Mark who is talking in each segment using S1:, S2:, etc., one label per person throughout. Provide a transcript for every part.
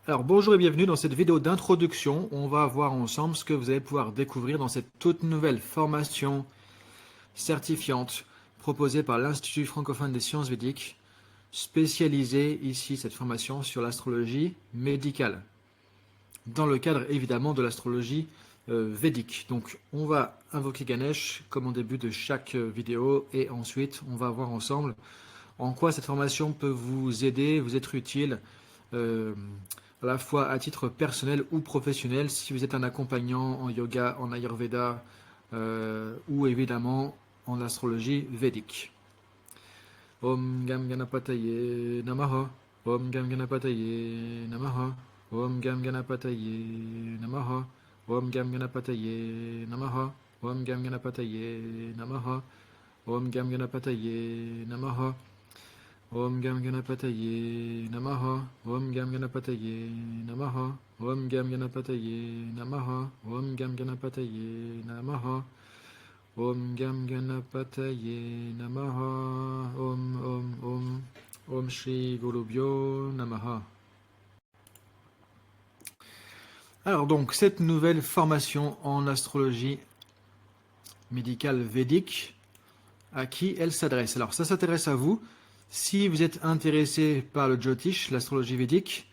S1: Alors bonjour et bienvenue dans cette vidéo d'introduction. On va voir ensemble ce que vous allez pouvoir découvrir dans cette toute nouvelle formation certifiante proposée par l'Institut francophone des sciences védiques, spécialisée ici cette formation sur l'astrologie médicale, dans le cadre évidemment de l'astrologie védique. Donc on va invoquer Ganesh comme en début de chaque vidéo et ensuite on va voir ensemble en quoi cette formation peut vous aider, vous être utile euh, à la fois à titre personnel ou professionnel, si vous êtes un accompagnant en yoga, en ayurveda ou évidemment en astrologie védique. Om Gam Ganapataye Namaha. Om Gam Ganapataye Namaha. Om Gam Ganapataye Namaha. Om Gam Ganapataye Namaha. Om Gam Ganapataye Namaha. Om Gam Ganapataye Namaha. Om Gam Ganapataye Namaha. Om Gam Ganapataye Namaha. Om Gam Ganapataye Namaha. Om Gam Ganapataye Namaha. Om Gam Ganapataye Namaha. Om. Om Shri Gurubhyo Namaha. Alors donc, cette nouvelle formation en astrologie médicale védique, à qui elle s'adresse? Alors ça s'intéresse à vous si vous êtes intéressé par le Jyotish, l'astrologie védique,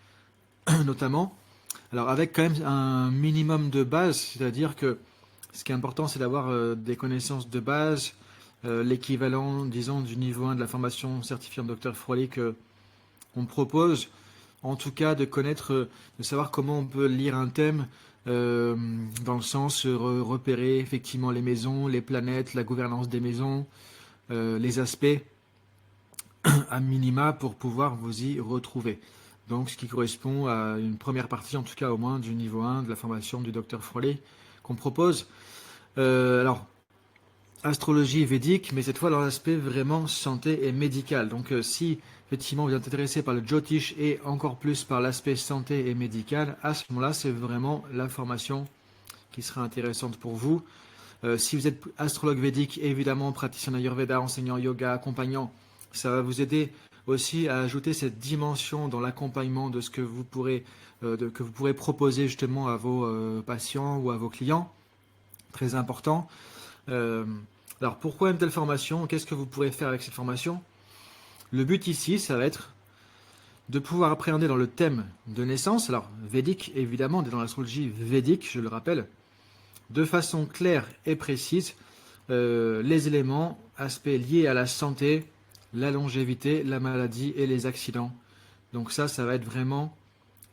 S1: notamment. Alors avec quand même un minimum de base, c'est-à-dire que ce qui est important, c'est d'avoir des connaissances de base, l'équivalent, disons, du niveau 1 de la formation certifiée en Dr Froly qu'on propose, en tout cas de connaître, de savoir comment on peut lire un thème, dans le sens repérer effectivement les maisons, les planètes, la gouvernance des maisons, les aspects à minima pour pouvoir vous y retrouver. Donc ce qui correspond à une première partie, en tout cas au moins du niveau 1 de la formation du Dr Froly qu'on propose. Alors, astrologie védique, mais cette fois dans l'aspect vraiment santé et médical. Donc si effectivement vous êtes intéressé par le Jyotish et encore plus par l'aspect santé et médical, à ce moment-là, c'est vraiment la formation qui sera intéressante pour vous. Si vous êtes astrologue védique, évidemment, praticien d'Ayurveda, enseignant yoga, accompagnant, ça va vous aider aussi à ajouter cette dimension dans l'accompagnement de ce que vous pourrez proposer justement à vos patients ou à vos clients. Très important. Euh, alors pourquoi une telle formation? Qu'est-ce que vous pourrez faire avec cette formation? Le but ici, ça va être de pouvoir appréhender dans le thème de naissance, alors védique évidemment, on est dans l'astrologie védique, je le rappelle, de façon claire et précise, les éléments, aspects liés à la santé, la longévité, la maladie et les accidents. Donc ça va être vraiment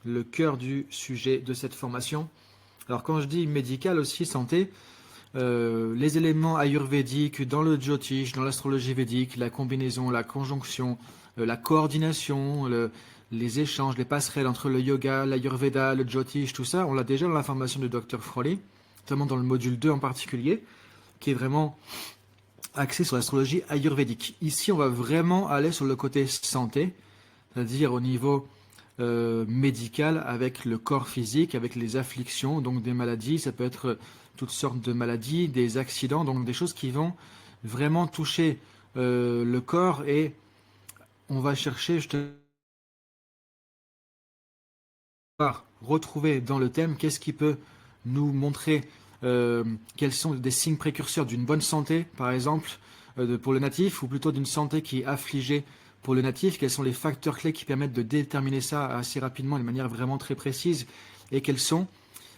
S1: le cœur du sujet de cette formation. Alors quand je dis médical aussi, santé, les éléments ayurvédiques dans le Jyotish, dans l'astrologie védique, la combinaison, la conjonction, la coordination, les échanges, les passerelles entre le yoga, l'ayurveda, le Jyotish, tout ça, on l'a déjà dans la formation du Dr Froly, notamment dans le module 2 en particulier, qui est vraiment axé sur l'astrologie ayurvédique. Ici, on va vraiment aller sur le côté santé, c'est-à-dire au niveau médical, avec le corps physique, avec les afflictions, donc des maladies, ça peut être toutes sortes de maladies, des accidents, donc des choses qui vont vraiment toucher le corps, et on va chercher justement à retrouver dans le thème qu'est-ce qui peut nous montrer quels sont des signes précurseurs d'une bonne santé, par exemple, pour le natif, ou plutôt d'une santé qui est affligée pour le natif, quels sont les facteurs clés qui permettent de déterminer ça assez rapidement, de manière vraiment très précise, et quelles sont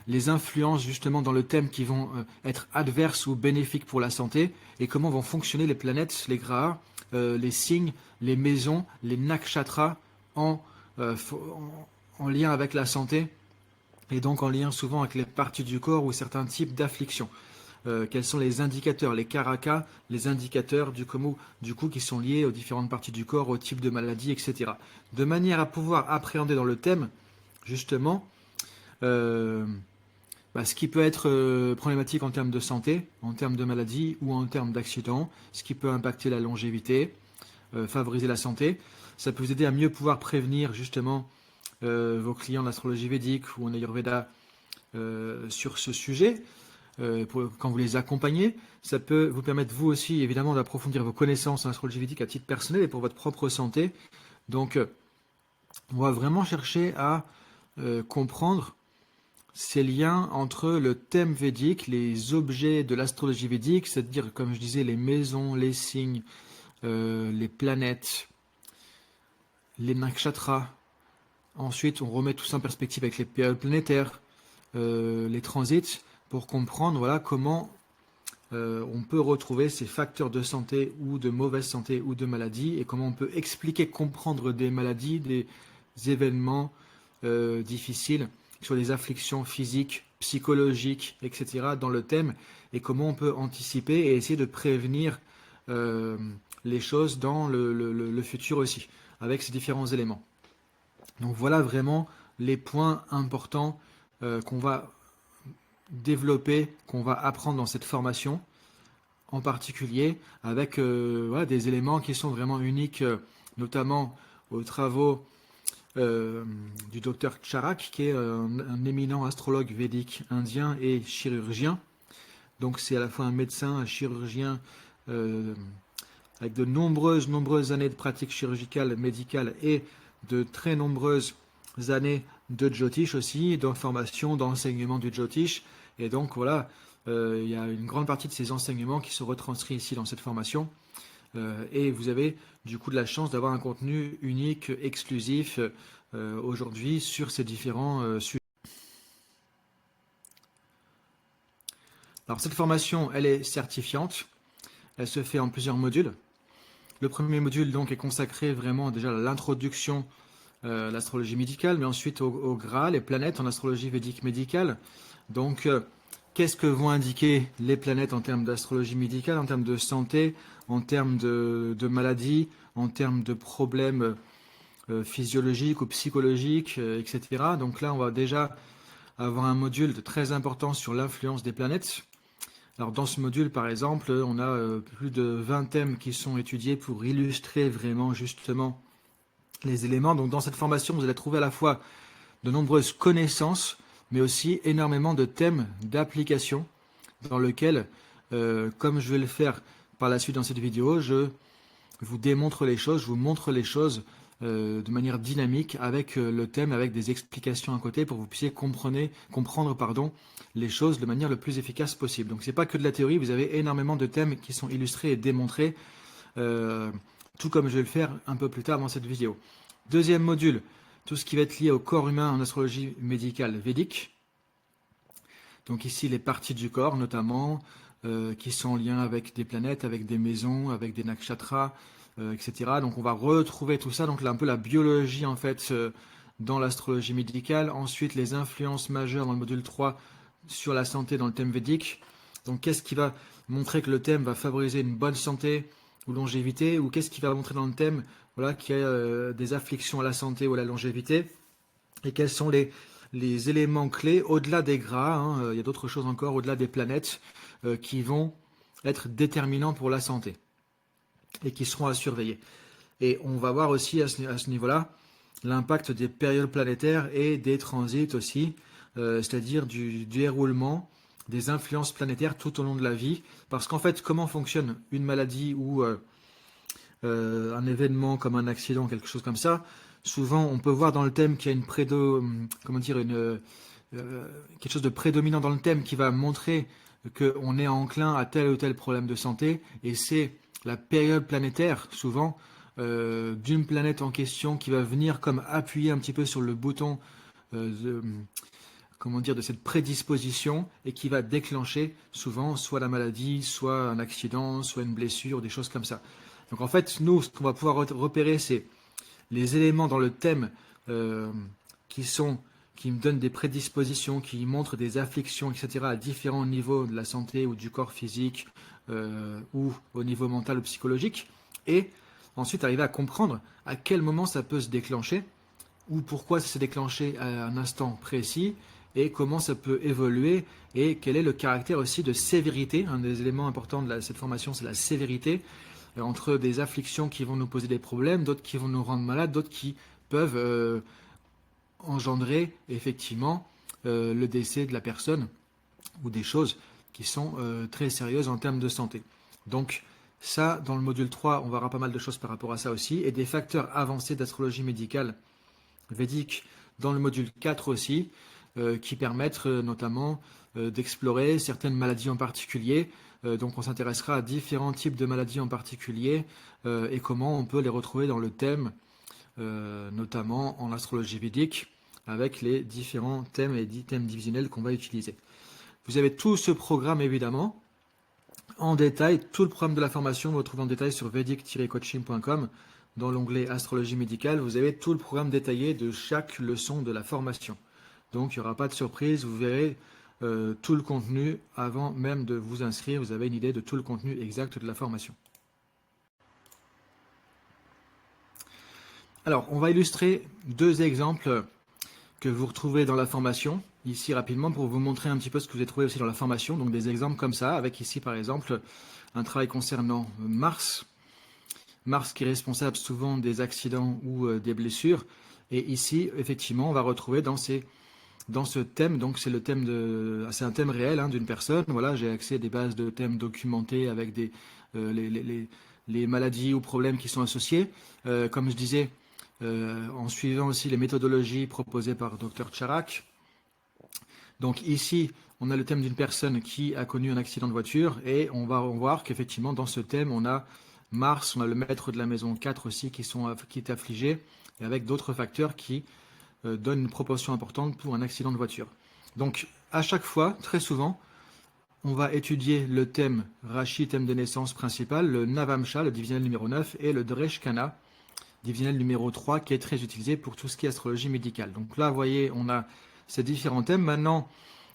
S1: les influences justement dans le thème qui vont être adverses ou bénéfiques pour la santé, et comment vont fonctionner les planètes, les grahas, les signes, les maisons, les nakshatras en lien avec la santé, et donc en lien souvent avec les parties du corps ou certains types d'afflictions. Quels sont les indicateurs, les karakas, les indicateurs du coup qui sont liés aux différentes parties du corps, au type de maladie, etc. De manière à pouvoir appréhender dans le thème, justement, ce qui peut être problématique en termes de santé, en termes de maladie ou en termes d'accident, ce qui peut impacter la longévité, favoriser la santé. Ça peut vous aider à mieux pouvoir prévenir justement vos clients d'astrologie védique ou en Ayurveda sur ce sujet. Quand vous les accompagnez, ça peut vous permettre vous aussi évidemment d'approfondir vos connaissances en astrologie védique à titre personnel et pour votre propre santé. Donc on va vraiment chercher à comprendre ces liens entre le thème védique, les objets de l'astrologie védique, c'est-à-dire, comme je disais, les maisons, les signes, les planètes, les nakshatras. Ensuite, on remet tout ça en perspective avec les périodes planétaires, les transits, pour comprendre voilà, comment on peut retrouver ces facteurs de santé ou de mauvaise santé ou de maladie et comment on peut expliquer, comprendre des maladies, des événements difficiles sur les afflictions physiques, psychologiques, etc. dans le thème et comment on peut anticiper et essayer de prévenir les choses dans le futur aussi avec ces différents éléments. Donc voilà vraiment les points importants qu'on va développer, qu'on va apprendre dans cette formation, en particulier avec voilà, des éléments qui sont vraiment uniques, notamment aux travaux du docteur Charak, qui est un éminent astrologue védique indien et chirurgien. Donc c'est à la fois un médecin, un chirurgien, avec de nombreuses années de pratique chirurgicale, médicale et de très nombreuses années de Jyotish aussi, d'information, d'enseignement du Jyotish. Et donc voilà, il y a une grande partie de ces enseignements qui sont retranscrits ici dans cette formation. Et vous avez du coup de la chance d'avoir un contenu unique, exclusif aujourd'hui sur ces différents sujets. Alors cette formation, elle est certifiante. Elle se fait en plusieurs modules. Le premier module donc est consacré vraiment déjà à l'introduction à l'astrologie médicale, mais ensuite au Graal, les planètes en astrologie védique médicale. Donc, qu'est-ce que vont indiquer les planètes en termes d'astrologie médicale, en termes de santé, en termes de maladies, en termes de problèmes physiologiques ou psychologiques, etc. Donc là, on va déjà avoir un module très important sur l'influence des planètes. Alors dans ce module, par exemple, on a plus de 20 thèmes qui sont étudiés pour illustrer vraiment justement les éléments. Donc dans cette formation, vous allez trouver à la fois de nombreuses connaissances, mais aussi énormément de thèmes d'application dans lesquels, comme je vais le faire par la suite dans cette vidéo, je vous démontre les choses, je vous montre les choses de manière dynamique avec le thème, avec des explications à côté pour que vous puissiez comprendre les choses de manière le plus efficace possible. Donc c'est pas que de la théorie, vous avez énormément de thèmes qui sont illustrés et démontrés, tout comme je vais le faire un peu plus tard dans cette vidéo. Deuxième module, tout ce qui va être lié au corps humain en astrologie médicale védique. Donc ici les parties du corps notamment, qui sont en lien avec des planètes, avec des maisons, avec des nakshatras, etc. Donc on va retrouver tout ça, donc là un peu la biologie en fait dans l'astrologie médicale. Ensuite les influences majeures dans le module 3 sur la santé dans le thème védique. Donc qu'est-ce qui va montrer que le thème va favoriser une bonne santé ou longévité, ou qu'est-ce qui va montrer dans le thème voilà, qu'il y a des afflictions à la santé ou à la longévité, et quels sont les éléments clés au-delà des gras, hein, il y a d'autres choses encore au-delà des planètes qui vont être déterminants pour la santé et qui seront à surveiller. Et on va voir aussi à ce niveau-là l'impact des périodes planétaires et des transits aussi, c'est-à-dire du déroulement des influences planétaires tout au long de la vie. Parce qu'en fait, comment fonctionne une maladie ou un événement comme un accident, quelque chose comme ça, souvent on peut voir dans le thème qu'il y a quelque chose de prédominant dans le thème qui va montrer qu'on est enclin à tel ou tel problème de santé, et c'est la période planétaire, souvent, d'une planète en question qui va venir comme appuyer un petit peu sur le bouton de cette prédisposition et qui va déclencher souvent soit la maladie, soit un accident, soit une blessure, des choses comme ça. Donc en fait, nous, ce qu'on va pouvoir repérer, c'est les éléments dans le thème qui me donnent des prédispositions, qui montrent des afflictions, etc. à différents niveaux de la santé ou du corps physique ou au niveau mental ou psychologique. Et ensuite, arriver à comprendre à quel moment ça peut se déclencher ou pourquoi ça s'est déclenché à un instant précis et comment ça peut évoluer et quel est le caractère aussi de sévérité. Un des éléments importants de cette formation, c'est la sévérité, entre des afflictions qui vont nous poser des problèmes, d'autres qui vont nous rendre malades, d'autres qui peuvent engendrer effectivement le décès de la personne ou des choses qui sont très sérieuses en termes de santé. Donc ça, dans le module 3, on verra pas mal de choses par rapport à ça aussi, et des facteurs avancés d'astrologie médicale védique, dans le module 4 aussi, qui permettent notamment d'explorer certaines maladies en particulier. Donc on s'intéressera à différents types de maladies en particulier et comment on peut les retrouver dans le thème, notamment en astrologie védique, avec les différents thèmes et thèmes divisionnels qu'on va utiliser. Vous avez tout ce programme évidemment en détail, tout le programme de la formation, vous le retrouvez en détail sur vedic-coaching.com. Dans l'onglet astrologie médicale, vous avez tout le programme détaillé de chaque leçon de la formation. Donc il n'y aura pas de surprise, vous verrez tout le contenu avant même de vous inscrire, vous avez une idée de tout le contenu exact de la formation. Alors, on va illustrer deux exemples que vous retrouvez dans la formation, ici rapidement, pour vous montrer un petit peu ce que vous avez trouvé aussi dans la formation. Donc des exemples comme ça, avec ici par exemple un travail concernant Mars. Mars qui est responsable souvent des accidents ou des blessures. Et ici, effectivement, on va retrouver dans ce thème, donc c'est le thème c'est un thème réel d'une personne. Voilà, j'ai accès à des bases de thèmes documentés avec les maladies ou problèmes qui sont associés. Comme je disais, en suivant aussi les méthodologies proposées par Dr Charak. Donc ici, on a le thème d'une personne qui a connu un accident de voiture et on va voir qu'effectivement dans ce thème, on a Mars, on a le maître de la maison 4 aussi qui est affligé et avec d'autres facteurs qui donnent une proportion importante pour un accident de voiture. Donc à chaque fois, très souvent, on va étudier le thème Rashi, thème de naissance principal, le Navamsha, le divisionnel numéro 9 et le Dreshkana, divisionnel numéro 3 qui est très utilisé pour tout ce qui est astrologie médicale. Donc là, vous voyez, on a ces différents thèmes. Maintenant,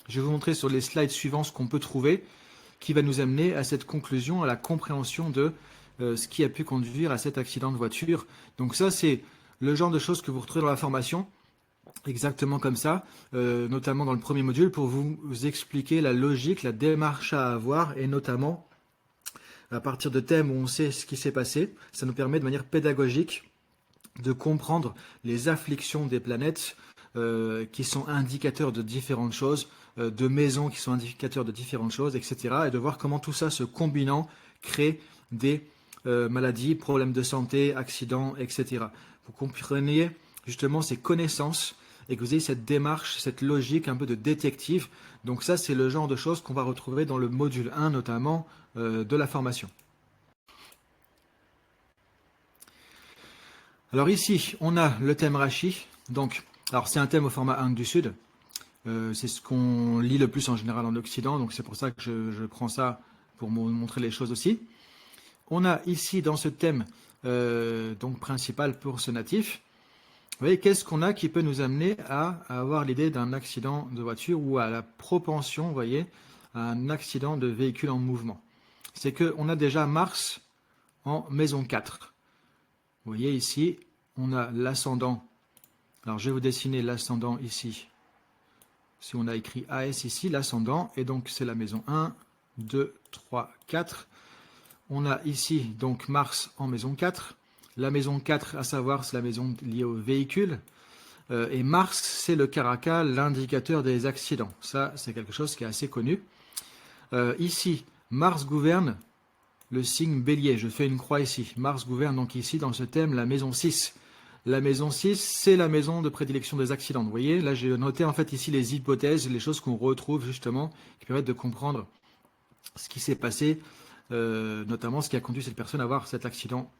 S1: je vais vous montrer sur les slides suivants ce qu'on peut trouver qui va nous amener à cette conclusion, à la compréhension de ce qui a pu conduire à cet accident de voiture. Donc ça, c'est le genre de choses que vous retrouvez dans la formation, exactement comme ça, notamment dans le premier module, pour vous expliquer la logique, la démarche à avoir, et notamment à partir de thèmes où on sait ce qui s'est passé, ça nous permet de manière pédagogique de comprendre les afflictions des planètes qui sont indicateurs de différentes choses, de maisons qui sont indicateurs de différentes choses, etc. Et de voir comment tout ça se combinant crée des maladies, problèmes de santé, accidents, etc. Vous compreniez justement ces connaissances et que vous ayez cette démarche, cette logique un peu de détective. Donc ça, c'est le genre de choses qu'on va retrouver dans le module 1 notamment de la formation. Alors ici, on a le thème Rashi. Donc, alors c'est un thème au format Inde du Sud. C'est ce qu'on lit le plus en général en Occident. Donc c'est pour ça que je prends ça pour vous montrer les choses aussi. On a ici dans ce thème donc principal pour ce natif. Vous voyez, qu'est-ce qu'on a qui peut nous amener à avoir l'idée d'un accident de voiture ou à la propension, vous voyez, à un accident de véhicule en mouvement. C'est qu'on a déjà Mars en maison 4. Vous voyez ici, on a l'ascendant. Alors je vais vous dessiner l'ascendant ici. Si on a écrit AS ici, l'ascendant, et donc c'est la maison 1, 2, 3, 4. On a ici donc Mars en maison 4. La maison 4, à savoir, c'est la maison liée au véhicule. Et Mars, c'est le Karaka, l'indicateur des accidents. Ça, c'est quelque chose qui est assez connu. Ici, Mars gouverne le signe Bélier. Je fais une croix ici. Mars gouverne donc ici, dans ce thème, la maison 6. La maison 6, c'est la maison de prédilection des accidents. Vous voyez, là, j'ai noté en fait ici les hypothèses, les choses qu'on retrouve justement, qui permettent de comprendre ce qui s'est passé, notamment ce qui a conduit cette personne à avoir cet accident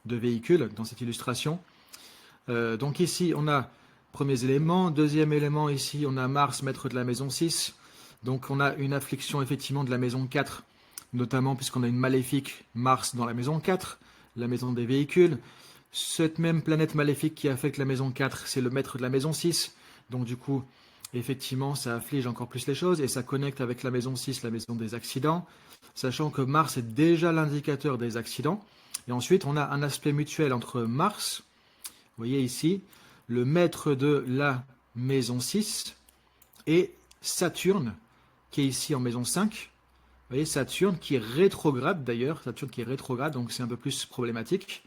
S1: de véhicule dans cette illustration. Donc ici, on a premiers éléments. Deuxième élément, ici, on a Mars, maître de la maison 6. Donc on a une affliction effectivement de la maison 4, notamment puisqu'on a une maléfique Mars dans la maison 4, la maison des véhicules. Cette même planète maléfique qui affecte la maison 4, c'est le maître de la maison 6. Donc du coup, effectivement, ça afflige encore plus les choses et ça connecte avec la maison 6, la maison des accidents, sachant que Mars est déjà l'indicateur des accidents. Et ensuite, on a un aspect mutuel entre Mars, vous voyez ici, le maître de la maison 6, et Saturne, qui est ici en maison 5. Vous voyez, Saturne qui est rétrograde d'ailleurs, Saturne qui est rétrograde, donc c'est un peu plus problématique,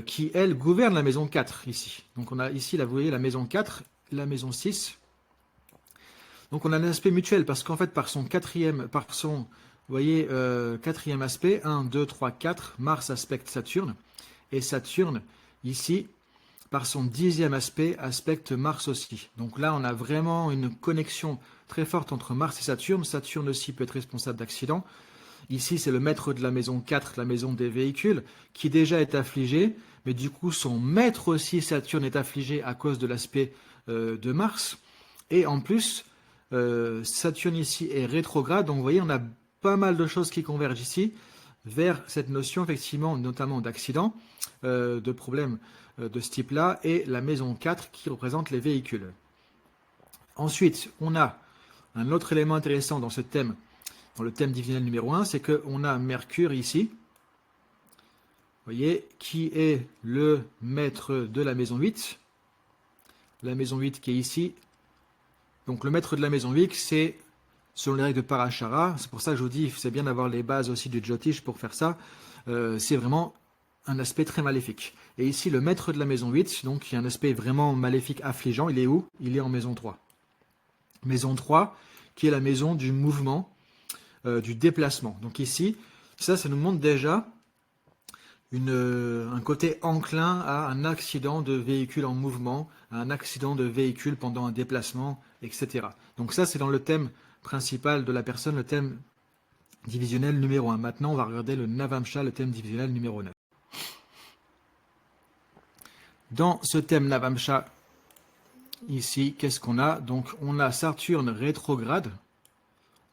S1: qui, elle, gouverne la maison 4 ici. Donc on a ici, là, vous voyez, la maison 4, la maison 6. Donc on a un aspect mutuel, parce qu'en fait, par son quatrième, vous voyez, quatrième aspect, 1, 2, 3, 4, Mars aspecte Saturne, et Saturne, ici, par son 10e aspect, aspecte Mars aussi. Donc là, on a vraiment une connexion très forte entre Mars et Saturne. Saturne aussi peut être responsable d'accidents. Ici, c'est le maître de la maison 4, la maison des véhicules, qui déjà est affligé, mais du coup, son maître aussi, Saturne, est affligé à cause de l'aspect de Mars. Et en plus, Saturne ici est rétrograde, donc vous voyez, on a pas mal de choses qui convergent ici vers cette notion, effectivement, notamment d'accident, de problèmes de ce type-là, et la maison 4 qui représente les véhicules. Ensuite, on a un autre élément intéressant dans ce thème, dans le thème divisionnel numéro 1, c'est qu'on a Mercure ici, vous voyez, qui est le maître de la maison 8. La maison 8 qui est ici. Donc le maître de la maison 8, c'est selon les règles de Parashara. C'est pour ça que je vous dis, c'est bien d'avoir les bases aussi du Jyotish pour faire ça. C'est vraiment un aspect très maléfique. Et ici, le maître de la maison 8, donc il y a un aspect vraiment maléfique, affligeant. Il est où? Il est en maison 3. Maison 3, qui est la maison du mouvement, du déplacement. Donc ici, ça nous montre déjà un côté enclin à un accident de véhicule en mouvement, à un accident de véhicule pendant un déplacement, etc. Donc ça, c'est dans le thème principal de la personne, le thème divisionnel numéro 1. Maintenant, on va regarder le Navamsha, le thème divisionnel numéro 9. Dans ce thème Navamsha, ici, qu'est-ce qu'on a? Donc, on a Saturne rétrograde.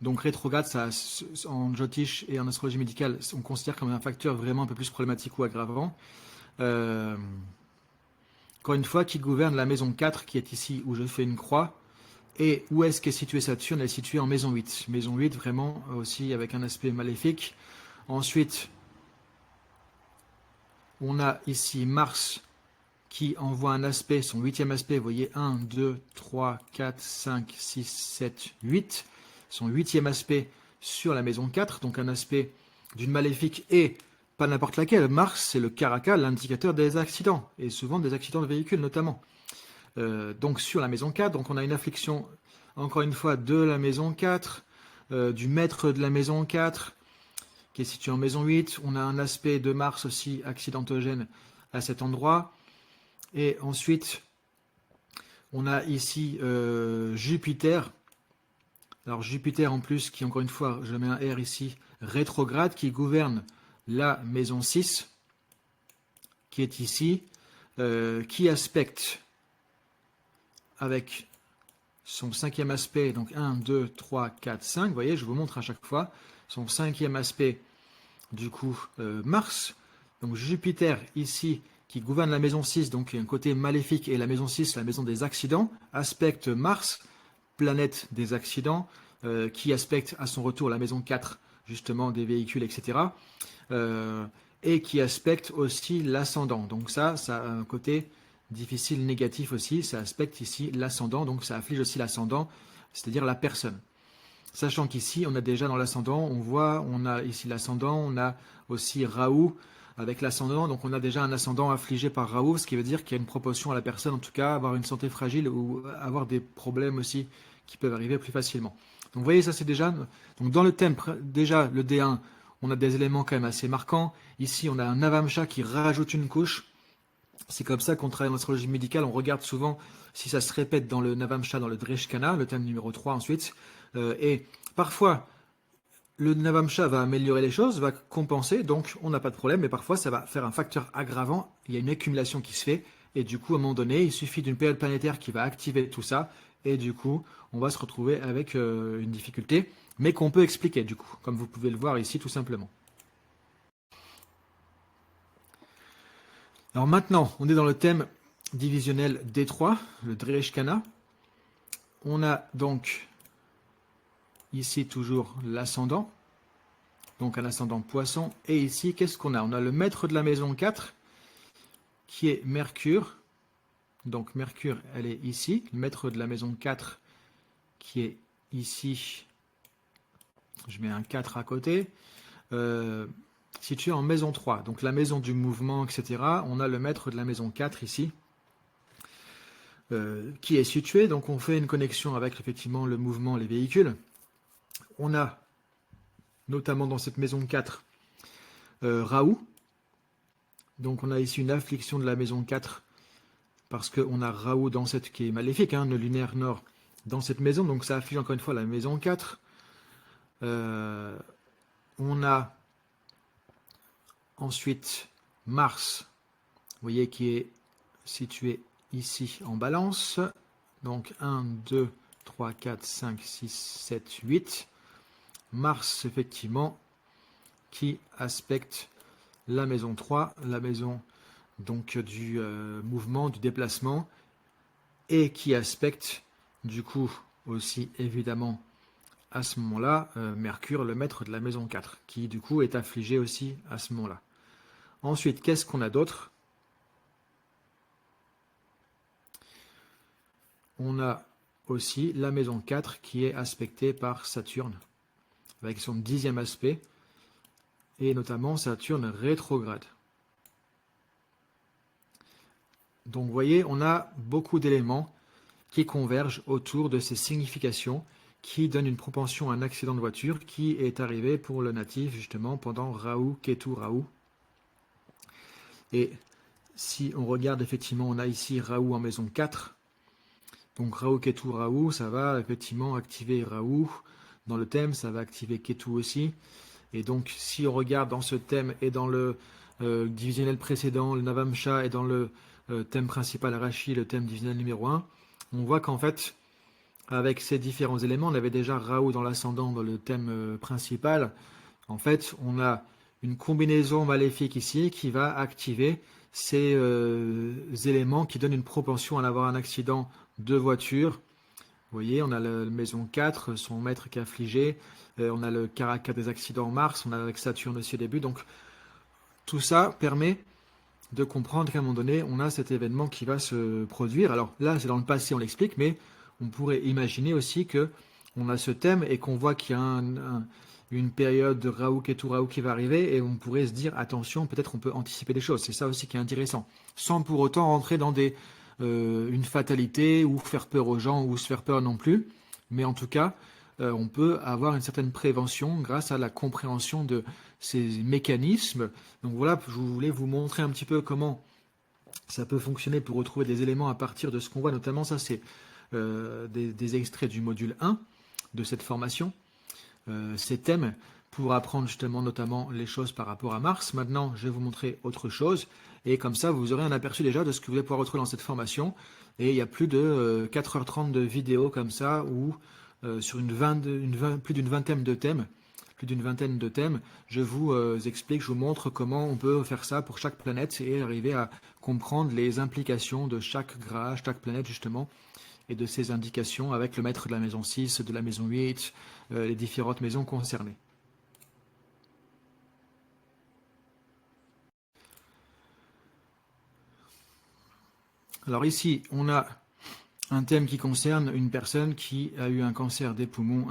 S1: Donc rétrograde, ça, en Jyotish et en astrologie médicale, on considère comme un facteur vraiment un peu plus problématique ou aggravant. Encore une fois, qui gouverne la maison 4, qui est ici où je fais une croix. Et où est-ce qu'est située Saturne? Elle est située en maison 8. Maison 8, vraiment, aussi avec un aspect maléfique. Ensuite, on a ici Mars, qui envoie un aspect, son 8e aspect, vous voyez, 1, 2, 3, 4, 5, 6, 7, 8. Son 8e aspect sur la maison 4, donc un aspect d'une maléfique et pas n'importe laquelle. Mars, c'est le Karaka, l'indicateur des accidents, et souvent des accidents de véhicules notamment. Donc sur la maison 4, donc on a une affliction, encore une fois, de la maison 4, du maître de la maison 4, qui est situé en maison 8. On a un aspect de Mars aussi accidentogène à cet endroit. Et ensuite, on a ici Jupiter. Alors Jupiter en plus, qui encore une fois, je mets un R ici, rétrograde, qui gouverne la maison 6, qui est ici, qui aspecte avec son 5e aspect, donc 1, 2, 3, 4, 5, vous voyez, je vous montre à chaque fois, son 5e aspect, du coup, Mars, donc Jupiter ici, qui gouverne la maison 6, donc un côté maléfique, et la maison 6, la maison des accidents, aspecte Mars, planète des accidents, qui aspecte à son retour la maison 4, justement, des véhicules, etc., et qui aspecte aussi l'ascendant. Donc ça a un côté difficile, négatif aussi, ça aspecte ici l'ascendant, donc ça afflige aussi l'ascendant, c'est-à-dire la personne. Sachant qu'ici, on a déjà dans l'ascendant, on a ici l'ascendant, on a aussi Rahu avec l'ascendant, donc on a déjà un ascendant affligé par Rahu, ce qui veut dire qu'il y a une proportion à la personne, en tout cas, avoir une santé fragile ou avoir des problèmes aussi qui peuvent arriver plus facilement. Donc vous voyez, ça c'est déjà, donc dans le thème, déjà le D1, on a des éléments quand même assez marquants. Ici, on a un Navamsha qui rajoute une couche. C'est comme ça qu'on travaille en astrologie médicale, on regarde souvent si ça se répète dans le Navamsha, dans le Dreshkana, le thème numéro 3 ensuite. Et parfois, le Navamsha va améliorer les choses, va compenser, donc on n'a pas de problème, mais parfois ça va faire un facteur aggravant, il y a une accumulation qui se fait, et du coup, à un moment donné, il suffit d'une période planétaire qui va activer tout ça, et du coup, on va se retrouver avec une difficulté, mais qu'on peut expliquer, du coup, comme vous pouvez le voir ici, tout simplement. Alors maintenant, on est dans le thème divisionnel D3, le Dreshkana. On a donc ici toujours l'ascendant, donc un ascendant poisson. Et ici, qu'est-ce qu'on a? On a le maître de la maison 4, qui est Mercure. Donc Mercure, elle est ici. Le maître de la maison 4, qui est ici. Je mets un 4 à côté. Situé en maison 3. Donc la maison du mouvement, etc. On a le maître de la maison 4 ici. Qui est situé. Donc on fait une connexion avec effectivement le mouvement, les véhicules. On a, notamment dans cette maison 4, Rahu. Donc on a ici une affliction de la maison 4 parce qu'on a Raoult dans cette qui est maléfique, hein, le lunaire nord dans cette maison, donc ça affiche encore une fois la maison 4. On a ensuite Mars, vous voyez, qui est situé ici en balance. Donc 1, 2, 3, 4, 5, 6, 7, 8. Mars, effectivement, qui aspecte la maison 3, la maison donc du mouvement, du déplacement, et qui aspecte du coup aussi évidemment à ce moment-là Mercure, le maître de la maison 4, qui du coup est affligé aussi à ce moment-là. Ensuite, qu'est-ce qu'on a d'autre? On a aussi la maison 4 qui est aspectée par Saturne, avec son 10e aspect, et notamment Saturne rétrograde. Donc vous voyez, on a beaucoup d'éléments qui convergent autour de ces significations qui donnent une propension à un accident de voiture qui est arrivé pour le natif justement pendant Rahu, Ketu, Rahu. Et si on regarde effectivement, on a ici Rahu en maison 4. Donc Rahu, Ketu, Rahu, ça va effectivement activer Rahu. Dans le thème, ça va activer Ketu aussi. Et donc si on regarde dans ce thème et dans le divisionnel précédent, le Navamsha, et dans le thème principal Rashi, le thème divisionnel numéro 1, on voit qu'en fait, avec ces différents éléments, on avait déjà Rahu dans l'ascendant, dans le thème principal. En fait, on a une combinaison maléfique ici qui va activer ces éléments qui donnent une propension à avoir un accident de voiture. Vous voyez, on a la maison 4, son maître qui est affligé, on a le caractère des accidents Mars, on a avec Saturne aussi au début. Donc, tout ça permet de comprendre qu'à un moment donné, on a cet événement qui va se produire. Alors là, c'est dans le passé, on l'explique, mais on pourrait imaginer aussi que on a ce thème et qu'on voit qu'il y a une période de Rahu, Ketu, Rahu qui va arriver, et on pourrait se dire, attention, peut-être on peut anticiper des choses. C'est ça aussi qui est intéressant. Sans pour autant rentrer dans une fatalité ou faire peur aux gens ou se faire peur non plus. Mais en tout cas, on peut avoir une certaine prévention grâce à la compréhension de ces mécanismes. Donc voilà, je voulais vous montrer un petit peu comment ça peut fonctionner pour retrouver des éléments à partir de ce qu'on voit. Notamment, ça c'est des extraits du module 1 de cette formation. Ces thèmes pour apprendre justement notamment les choses par rapport à Mars. Maintenant, je vais vous montrer autre chose. Et comme ça, vous aurez un aperçu déjà de ce que vous allez pouvoir retrouver dans cette formation. Et il y a plus de 4h30 de vidéos comme ça, où sur plus d'une vingtaine de thèmes, je vous explique, je vous montre comment on peut faire ça pour chaque planète et arriver à comprendre les implications de chaque grade, chaque planète justement, et de ses indications avec le maître de la maison 6, de la maison 8, les différentes maisons concernées. Alors ici, on a un thème qui concerne une personne qui a eu un cancer des poumons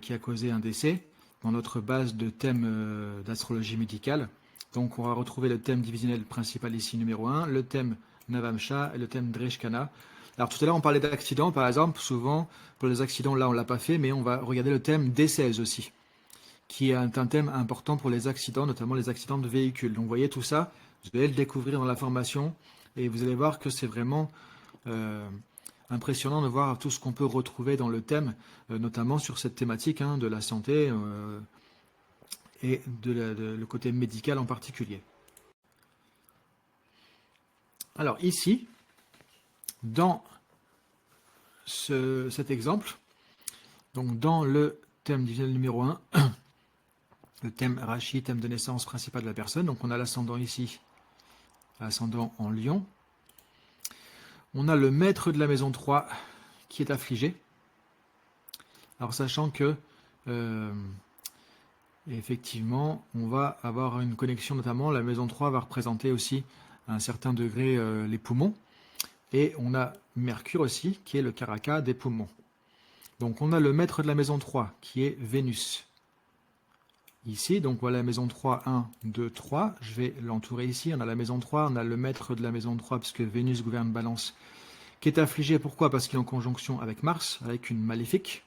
S1: qui a causé un décès dans notre base de thème d'astrologie médicale. Donc on va retrouver le thème divisionnel principal ici, numéro 1, le thème Navamsha et le thème Dreshkana. Alors tout à l'heure on parlait d'accidents par exemple, souvent pour les accidents là on ne l'a pas fait, mais on va regarder le thème D16 aussi, qui est un thème important pour les accidents, notamment les accidents de véhicules. Donc vous voyez tout ça, vous allez le découvrir dans la formation et vous allez voir que c'est vraiment impressionnant de voir tout ce qu'on peut retrouver dans le thème, notamment sur cette thématique de la santé et le côté médical en particulier. Alors ici, dans cet exemple, donc dans le thème divisionnel numéro 1, le thème Rashi, thème de naissance principal de la personne, donc on a l'ascendant ici, ascendant en Lion. On a le maître de la maison 3 qui est affligé. Alors sachant que effectivement, on va avoir une connexion, notamment la maison 3 va représenter aussi à un certain degré les poumons. Et on a Mercure aussi, qui est le caractère des poumons. Donc on a le maître de la maison 3, qui est Vénus. Ici, donc voilà la maison 3, 1, 2, 3. Je vais l'entourer ici. On a la maison 3, on a le maître de la maison 3, puisque Vénus gouverne Balance, qui est affligé. Pourquoi? Parce qu'il est en conjonction avec Mars, avec une maléfique.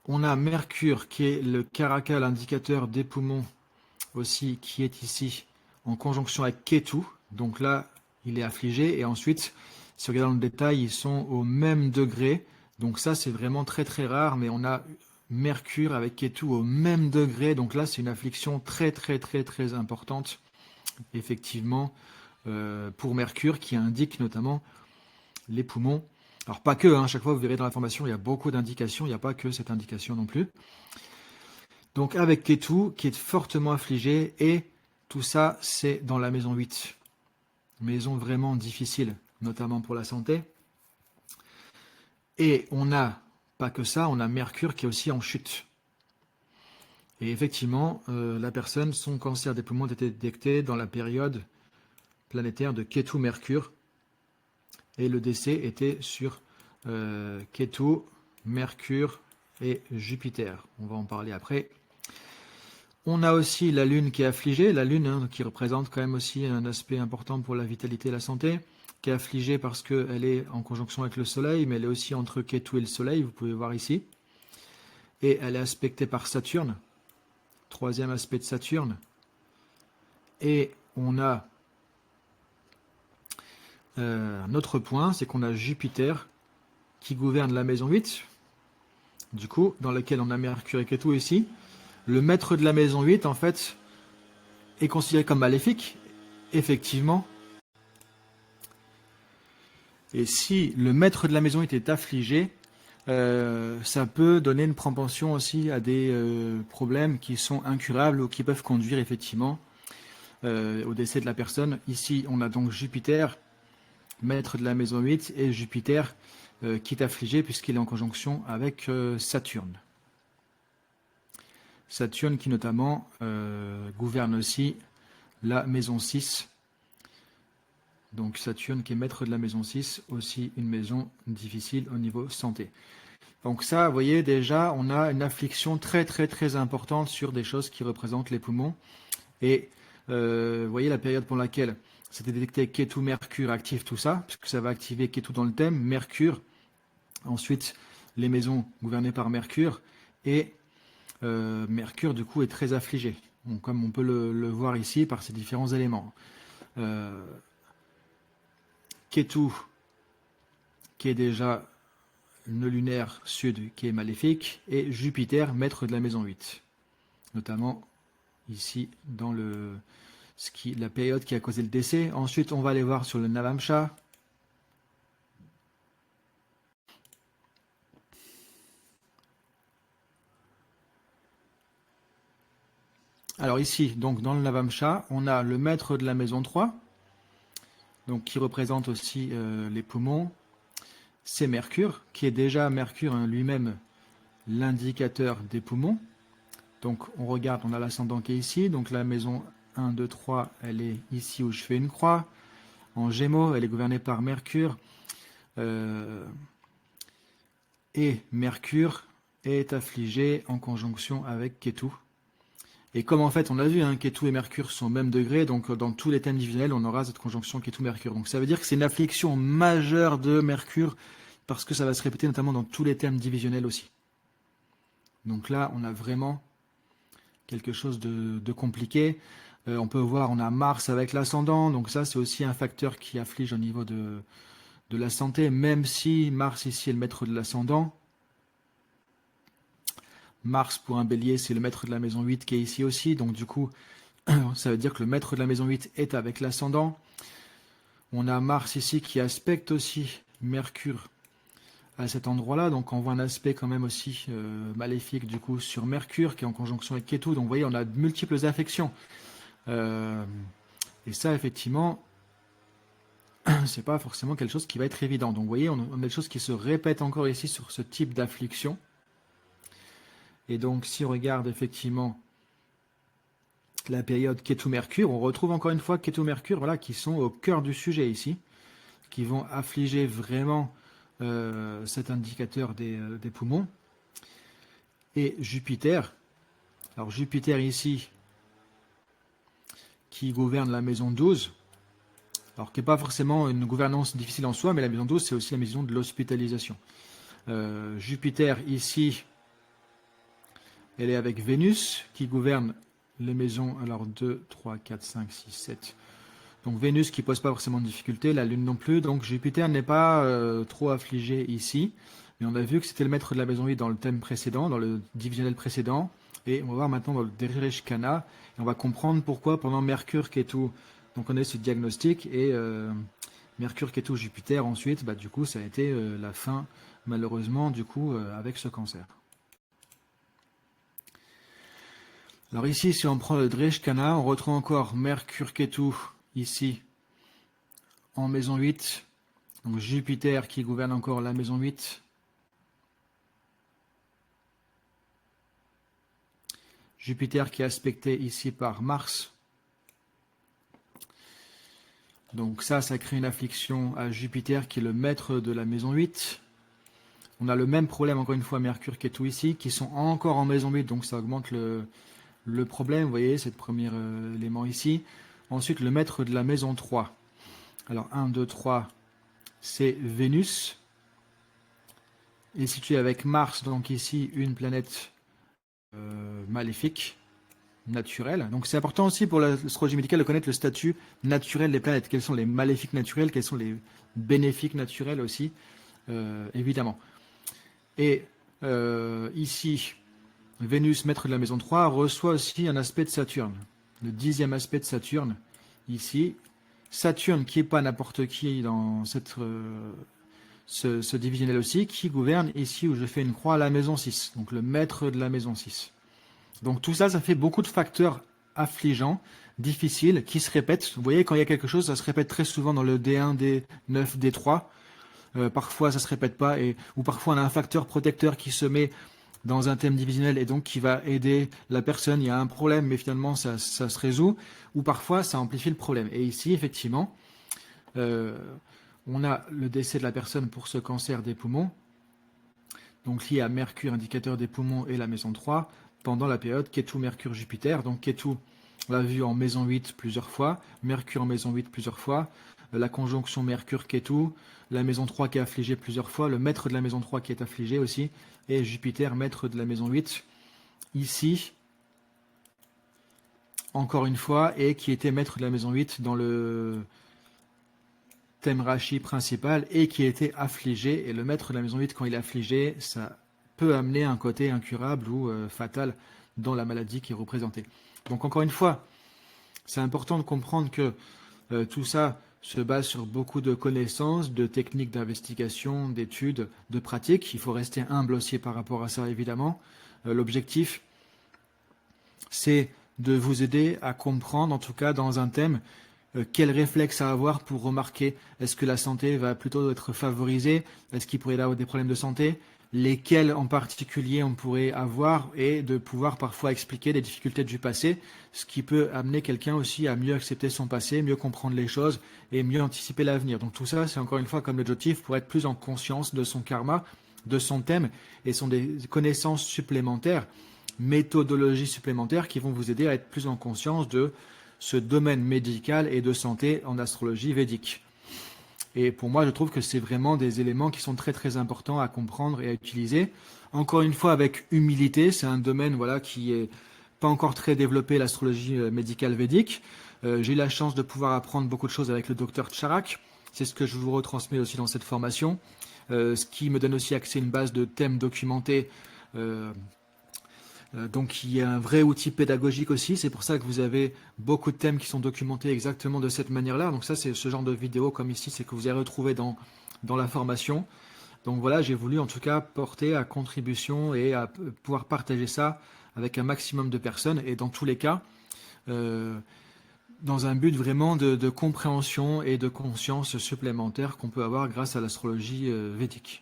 S1: On a Mercure, qui est le caractère, l'indicateur des poumons, aussi, qui est ici, en conjonction avec Ketu, Donc là, il est affligé. Et ensuite, si on regarde dans le détail, ils sont au même degré. Donc ça, c'est vraiment très très rare. Mais on a Mercure avec Ketu au même degré. Donc là, c'est une affliction très très très très importante, effectivement, pour Mercure, qui indique notamment les poumons. Alors pas que, hein, chaque fois vous verrez dans la formation, il y a beaucoup d'indications, il n'y a pas que cette indication non plus. Donc avec Ketu, qui est fortement affligé, et tout ça, c'est dans la maison 8. Maison vraiment difficile, notamment pour la santé. Et on n'a pas que ça, on a Mercure qui est aussi en chute. Et effectivement, la personne, son cancer des poumons était détecté dans la période planétaire de Ketu-Mercure. Et le décès était sur Ketu, Mercure et Jupiter. On va en parler après. On a aussi la Lune qui est affligée, la Lune hein, qui représente quand même aussi un aspect important pour la vitalité et la santé, qui est affligée parce qu'elle est en conjonction avec le Soleil, mais elle est aussi entre Ketu et le Soleil, vous pouvez voir ici. Et elle est aspectée par Saturne, troisième aspect de Saturne. Et on a un autre point, c'est qu'on a Jupiter qui gouverne la maison 8, du coup, dans laquelle on a Mercure et Ketu ici. Le maître de la maison 8, en fait, est considéré comme maléfique, effectivement. Et si le maître de la maison 8 est affligé, ça peut donner une propension aussi à des problèmes qui sont incurables ou qui peuvent conduire effectivement au décès de la personne. Ici, on a donc Jupiter, maître de la maison 8, et Jupiter qui est affligé puisqu'il est en conjonction avec Saturne. Saturne qui notamment gouverne aussi la maison 6. Donc Saturne qui est maître de la maison 6, aussi une maison difficile au niveau santé. Donc ça, vous voyez déjà, on a une affliction très très très importante sur des choses qui représentent les poumons. Et vous voyez la période pour laquelle c'était détecté Ketu, Mercure active tout ça, puisque ça va activer Ketu dans le thème, Mercure, ensuite les maisons gouvernées par Mercure, et Mercure, du coup, est très affligé, donc, comme on peut le voir ici par ces différents éléments. Ketu, qui est déjà le lunaire sud, qui est maléfique, et Jupiter, maître de la maison 8. Notamment ici, dans la période qui a causé le décès. Ensuite, on va aller voir sur le Navamsha. Alors ici, donc dans le Navamsha, on a le maître de la maison 3, donc qui représente aussi les poumons. C'est Mercure, qui est déjà Mercure hein, lui-même l'indicateur des poumons. Donc on regarde, on a l'ascendant qui est ici, donc la maison 1, 2, 3, elle est ici où je fais une croix. En Gémeaux, elle est gouvernée par Mercure. Et Mercure est affligé en conjonction avec Ketu. Et comme en fait, on l'a vu, hein, Ketu et Mercure sont au même degré, donc dans tous les thèmes divisionnels, on aura cette conjonction Ketu-Mercure. Donc ça veut dire que c'est une affliction majeure de Mercure, parce que ça va se répéter notamment dans tous les thèmes divisionnels aussi. Donc là, on a vraiment quelque chose de compliqué. On peut voir, on a Mars avec l'ascendant, donc ça c'est aussi un facteur qui afflige au niveau de la santé, même si Mars ici est le maître de l'ascendant. Mars pour un bélier, c'est le maître de la maison 8 qui est ici aussi, donc du coup, ça veut dire que le maître de la maison 8 est avec l'ascendant. On a Mars ici qui aspecte aussi Mercure à cet endroit-là, donc on voit un aspect quand même aussi maléfique du coup sur Mercure qui est en conjonction avec Ketu, donc vous voyez on a de multiples affections. Et ça effectivement, c'est pas forcément quelque chose qui va être évident. Donc vous voyez, on a des choses qui se répètent encore ici sur ce type d'affliction. Et donc, si on regarde effectivement la période Ketu-Mercure, on retrouve encore une fois Ketu-Mercure, voilà, qui sont au cœur du sujet ici, qui vont affliger vraiment cet indicateur des poumons. Et Jupiter, alors Jupiter ici, qui gouverne la maison 12, alors qui n'est pas forcément une gouvernance difficile en soi, mais la maison 12, c'est aussi la maison de l'hospitalisation. Jupiter ici, elle est avec Vénus, qui gouverne les maisons, alors 2, 3, 4, 5, 6, 7, Donc Vénus qui pose pas forcément de difficulté, la Lune non plus, donc Jupiter n'est pas trop affligé ici. Mais on a vu que c'était le maître de la maison 8 dans le thème précédent, dans le divisionnel précédent. Et on va voir maintenant dans le Dereshkana, et on va comprendre pourquoi pendant Mercure, Ketu, donc on a ce diagnostic, et Mercure, Ketu, Jupiter ensuite, du coup ça a été la fin malheureusement du coup avec ce cancer. Alors ici, si on prend le Dreshkana, on retrouve encore Mercure, Ketu, ici, en maison 8. Donc Jupiter qui gouverne encore la maison 8. Jupiter qui est aspecté ici par Mars. Donc ça crée une affliction à Jupiter qui est le maître de la maison 8. On a le même problème, encore une fois, Mercure, Ketu ici, qui sont encore en maison 8, donc ça augmente le problème, vous voyez, c'est le premier élément ici. Ensuite, le maître de la maison 3. Alors, 1, 2, 3, c'est Vénus. Et situé avec Mars, donc ici, une planète maléfique, naturelle. Donc, c'est important aussi pour l'astrologie médicale de connaître le statut naturel des planètes. Quels sont les maléfiques naturels, quels sont les bénéfiques naturels aussi, évidemment. Et ici, Vénus, maître de la maison 3, reçoit aussi un aspect de Saturne. Le 10e aspect de Saturne, ici. Saturne, qui n'est pas n'importe qui dans ce divisionnel aussi, qui gouverne ici où je fais une croix à la maison 6. Donc le maître de la maison 6. Donc tout ça, ça fait beaucoup de facteurs affligeants, difficiles, qui se répètent. Vous voyez, quand il y a quelque chose, ça se répète très souvent dans le D1, D9, D3. Parfois, ça ne se répète pas, ou parfois on a un facteur protecteur qui se met dans un thème divisionnel et donc qui va aider la personne. Il y a un problème, mais finalement, ça se résout. Ou parfois, ça amplifie le problème. Et ici, effectivement, on a le décès de la personne pour ce cancer des poumons, donc lié à Mercure, indicateur des poumons, et la maison 3, pendant la période Ketu, Mercure, Jupiter. Donc Ketu, on l'a vu en maison 8 plusieurs fois, Mercure en maison 8 plusieurs fois, la conjonction Mercure-Ketu, la maison 3 qui est affligée plusieurs fois, le maître de la maison 3 qui est affligé aussi, et Jupiter, maître de la maison 8, ici, encore une fois, et qui était maître de la maison 8 dans le thème Rashi principal, et qui était affligé, et le maître de la maison 8, quand il est affligé, ça peut amener un côté incurable ou fatal dans la maladie qui est représentée. Donc encore une fois, c'est important de comprendre que tout ça se base sur beaucoup de connaissances, de techniques d'investigation, d'études, de pratiques. Il faut rester humble aussi par rapport à ça, évidemment. L'objectif, c'est de vous aider à comprendre, en tout cas dans un thème, quel réflexe à avoir pour remarquer est-ce que la santé va plutôt être favorisée, est-ce qu'il pourrait y avoir des problèmes de santé, lesquels en particulier on pourrait avoir, et de pouvoir parfois expliquer des difficultés du passé, ce qui peut amener quelqu'un aussi à mieux accepter son passé, mieux comprendre les choses et mieux anticiper l'avenir. Donc tout ça, c'est encore une fois comme l'objectif pour être plus en conscience de son karma, de son thème, et sont des connaissances supplémentaires, méthodologies supplémentaires qui vont vous aider à être plus en conscience de ce domaine médical et de santé en astrologie védique. Et pour moi, je trouve que c'est vraiment des éléments qui sont très très importants à comprendre et à utiliser. Encore une fois, avec humilité, c'est un domaine qui est pas encore très développé, l'astrologie médicale védique. J'ai eu la chance de pouvoir apprendre beaucoup de choses avec le docteur Charak. C'est ce que je vous retransmets aussi dans cette formation. Ce qui me donne aussi accès à une base de thèmes documentés. Donc il y a un vrai outil pédagogique aussi, c'est pour ça que vous avez beaucoup de thèmes qui sont documentés exactement de cette manière-là. Donc ça, c'est ce genre de vidéo comme ici, c'est que vous allez retrouver dans la formation. Donc voilà, j'ai voulu en tout cas porter à contribution et à pouvoir partager ça avec un maximum de personnes, et dans tous les cas, dans un but vraiment de compréhension et de conscience supplémentaire qu'on peut avoir grâce à l'astrologie védique.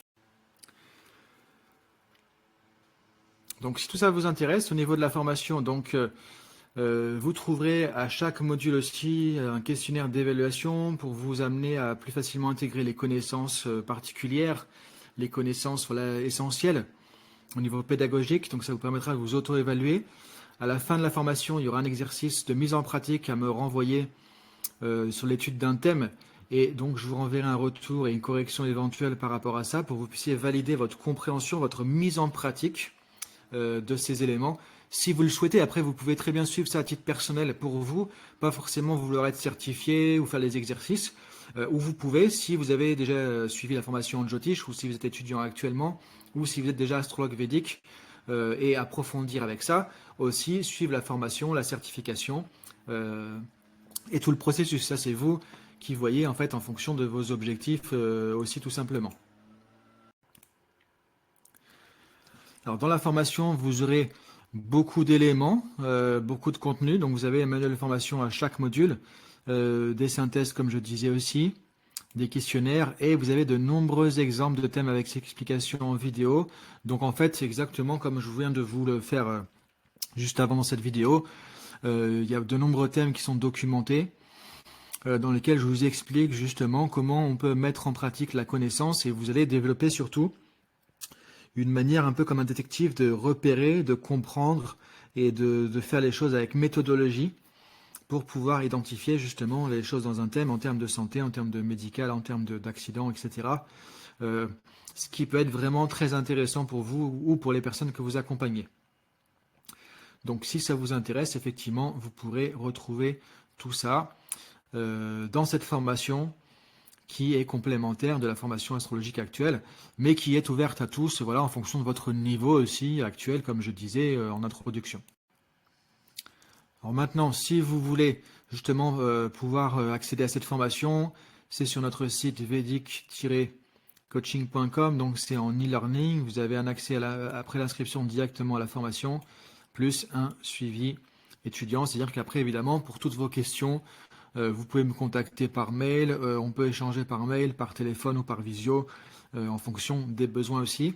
S1: Donc si tout ça vous intéresse, au niveau de la formation, vous trouverez à chaque module aussi un questionnaire d'évaluation pour vous amener à plus facilement intégrer les connaissances particulières, les connaissances essentielles au niveau pédagogique. Donc ça vous permettra de vous auto-évaluer. À la fin de la formation, il y aura un exercice de mise en pratique à me renvoyer sur l'étude d'un thème. Et donc je vous renverrai un retour et une correction éventuelle par rapport à ça pour que vous puissiez valider votre compréhension, votre mise en pratique de ces éléments, Si vous le souhaitez, après, vous pouvez très bien suivre ça à titre personnel pour vous, pas forcément vouloir être certifié ou faire les exercices, ou vous pouvez, si vous avez déjà suivi la formation en Jyotish, ou si vous êtes étudiant actuellement, ou si vous êtes déjà astrologue védique, et approfondir avec ça, aussi suivre la formation, la certification, et tout le processus. Ça, c'est vous qui voyez en fait en fonction de vos objectifs aussi tout simplement. Alors dans la formation, vous aurez beaucoup d'éléments, beaucoup de contenu. Donc vous avez un manuel de formation à chaque module, des synthèses comme je disais aussi, des questionnaires et vous avez de nombreux exemples de thèmes avec explications en vidéo. Donc en fait, c'est exactement comme je viens de vous le faire juste avant dans cette vidéo. Il y a de nombreux thèmes qui sont documentés dans lesquels je vous explique justement comment on peut mettre en pratique la connaissance et vous allez développer surtout une manière un peu comme un détective de repérer, de comprendre et de faire les choses avec méthodologie pour pouvoir identifier justement les choses dans un thème en termes de santé, en termes de médical, en termes d'accident, etc. Ce qui peut être vraiment très intéressant pour vous ou pour les personnes que vous accompagnez. Donc si ça vous intéresse, effectivement, vous pourrez retrouver tout ça dans cette formation qui est complémentaire de la formation astrologique actuelle, mais qui est ouverte à tous, voilà, en fonction de votre niveau aussi actuel, comme je disais en introduction. Alors maintenant, si vous voulez justement pouvoir accéder à cette formation, c'est sur notre site vedic-coaching.com, donc c'est en e-learning, vous avez un accès après l'inscription directement à la formation, plus un suivi étudiant, c'est-à-dire qu'après évidemment, pour toutes vos questions, vous pouvez me contacter par mail, on peut échanger par mail, par téléphone ou par visio, en fonction des besoins aussi.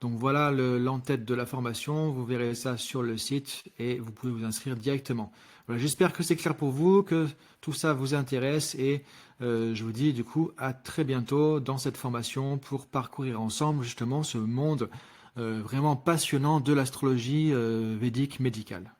S1: Donc voilà l'entête de la formation, vous verrez ça sur le site et vous pouvez vous inscrire directement. Voilà, j'espère que c'est clair pour vous, que tout ça vous intéresse et je vous dis du coup à très bientôt dans cette formation pour parcourir ensemble justement ce monde vraiment passionnant de l'astrologie védique médicale.